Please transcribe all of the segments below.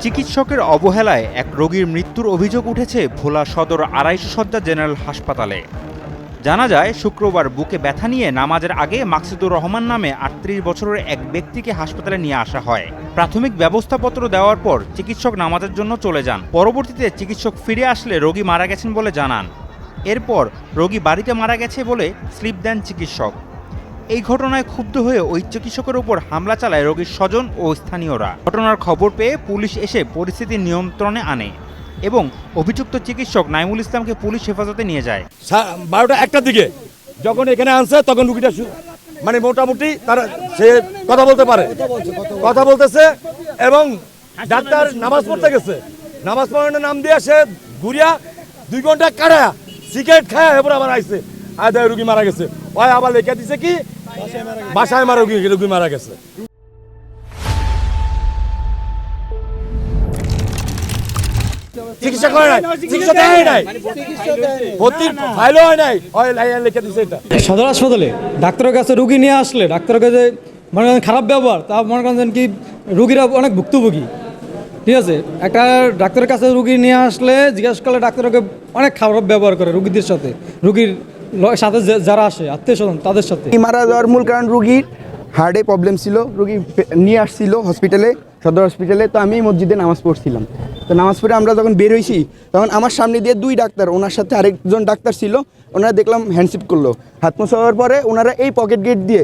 চিকিৎসকের অবহেলায় এক রোগীর মৃত্যুর অভিযোগ উঠেছে ভোলা সদর ২৫০ শয্যা জেনারেল হাসপাতালে। জানা যায়, শুক্রবার বুকে ব্যথা নিয়ে নামাজের আগে মাকসুদুর রহমান নামে ৩৮ বছরের এক ব্যক্তিকে হাসপাতালে নিয়ে আসা হয়। প্রাথমিক ব্যবস্থাপত্র দেওয়ার পর চিকিৎসক নামাজের জন্য চলে যান। পরবর্তীতে চিকিৎসক ফিরে আসলে রোগী মারা গেছেন বলে জানান। এরপর রোগী বাড়িতে মারা গেছে বলে স্লিপ দেন চিকিৎসক। এই ঘটনায় ক্ষুব্ধ হয়ে ওই চিকিৎসকের উপর হামলা চালায় রোগীর স্বজন ও স্থানীয়রা। ঘটনার খবর পেয়ে পুলিশ এসে পরিস্থিতি নিয়ন্ত্রণে আনে এবং অভিযুক্ত চিকিৎসক নাইমুল ইসলামকে পুলিশ হেফাজতে নিয়ে যায়। ১২টা ১টার দিকে যখন এখানে আনছে তখন রুগীটা মানে মোটামুটি তারা সে কথা বলতে পারে, কথা বলতেছে এবং ডাক্তার নামাজ পড়তে গেছে। নামাজ পড়ানোর নাম দিয়ে সে ঘুরিয়া ২ ঘন্টা কাটা সিগারেট খায় এবার আবার আইছে আয় রুগী মারা গেছে। ওই আবার লেখা দিছে কি বাসায় মারা রুগী মারা গেছে। চিকিৎসা করে নাই, চিকিৎসা দেয় নাই, ভর্তির ফাইলও হয় নাই, ওই লেখা দিছে এটা। সদর হাসপাতালে ডাক্তারের কাছে রুগী নিয়ে আসলে ডাক্তারের কাছে মনে করেন খারাপ ব্যবহার, তা মনে করেন কি রুগীরা অনেক ভুক্তভোগী। ঠিক আছে, একটা ডাক্তারের কাছে রুগী নিয়ে আসলে জিজ্ঞাসা করলে ডাক্তারকে অনেক খারাপ ব্যবহার করে রুগীদের সাথে, রুগীর সাথে যারা আসে আত্মীয় স্বজন তাদের সাথে। মারা যাওয়ার মূল কারণ রুগীর হার্টে প্রবলেম ছিল, রুগী নিয়ে আসছিল হসপিটালে, সদর হসপিটালে। তো আমি মসজিদে নামাজ পড়ছিলাম। তো নামাজ পড়ে আমরা যখন বের হয়েছি তখন আমার সামনে দিয়ে 2 ডাক্তার, ওনার সাথে আরেকজন ডাক্তার ছিল, ওনারা দেখলাম হ্যান্ডশিপ করলো। হাত মোছা হওয়ার পরে ওনারা এই পকেট গেট দিয়ে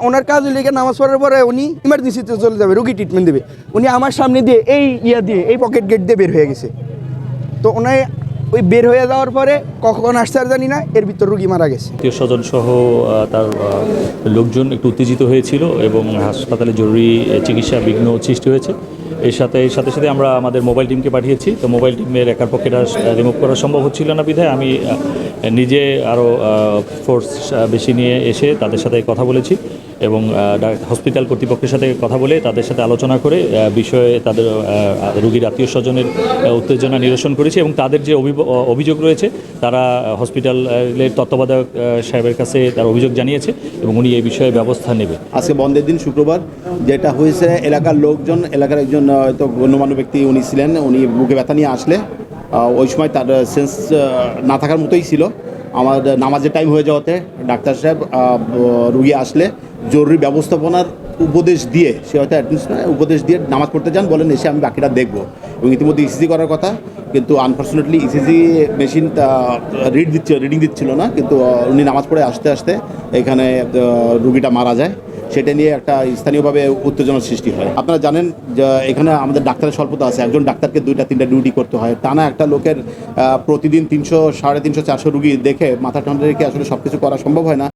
ওনার কাজ হলে নামাজ পড়ার পরে উনি ইমার্জেন্সিতে চলে যাবে, রুগী ট্রিটমেন্ট দেবে। উনি আমার সামনে দিয়ে এই পকেট গেট দিয়ে বের হয়ে গেছে। তো ওনার ওই বের হয়ে যাওয়ার পরে কখন আসছে আর জানি না, এর ভিতর রুগী মারা গেছে। আত্মীয় স্বজন সহ তার লোকজন একটু উত্তেজিত হয়েছিল এবং হাসপাতালে জরুরি চিকিৎসা বিঘ্ন সৃষ্টি হয়েছে। এর সাথে সাথে আমরা আমাদের মোবাইল টিমকে পাঠিয়েছি। তো মোবাইল টিমের একার পক্ষে রিমুভ করা সম্ভব হচ্ছিল না বিধায় আমি নিজে আরও ফোর্স বেশি নিয়ে এসে তাদের সাথে কথা বলেছি এবং হসপিটাল কর্তৃপক্ষের সাথে কথা বলে তাদের সাথে আলোচনা করে বিষয়ে তাদের রোগীর আত্মীয় স্বজনের উত্তেজনা নিরসন করেছি এবং তাদের যে অভিযোগ রয়েছে তারা হসপিটালের তত্ত্বাবধায়ক সাহেবের কাছে তার অভিযোগ জানিয়েছে এবং উনি এই বিষয়ে ব্যবস্থা নেবে। আজকে বন্ধের দিন শুক্রবার, যেটা হয়েছে এলাকার লোকজন, এলাকার একজন হয়তো গণ্যমান্য ব্যক্তি উনি ছিলেন, উনি বুকে ব্যথা নিয়ে আসলে ওই সময় তার সেন্স না থাকার মতোই ছিল। আমার নামাজের টাইম হয়ে যাওয়াতে ডাক্তার সাহেব রুগী আসলে জরুরি ব্যবস্থাপনার উপদেশ দিয়ে, সে হয়তো অ্যাডমিশন উপদেশ দিয়ে নামাজ পড়তে যান, বলেন এসে আমি বাকিটা দেখব। এবং ইতিমধ্যে ইসিজি করার কথা, কিন্তু আনফর্চুনেটলি ইসিজি মেশিন রিডিং দিচ্ছিল না। কিন্তু উনি নামাজ পড়ে আসতে আসতে এখানে রুগীটা মারা যায়। সেটা নিয়ে একটা স্থানীয়ভাবে উত্তেজনার সৃষ্টি হয়। আপনারা জানেন যে এখানে আমাদের ডাক্তারের স্বল্পতা আছে, একজন ডাক্তারকে 2-3টা ডিউটি করতে হয়। টানা একটা লোকের প্রতিদিন 300, 350, 400 রুগী দেখে মাথা ঠান্ডা রেখে আসলে সব কিছু করা সম্ভব হয় না।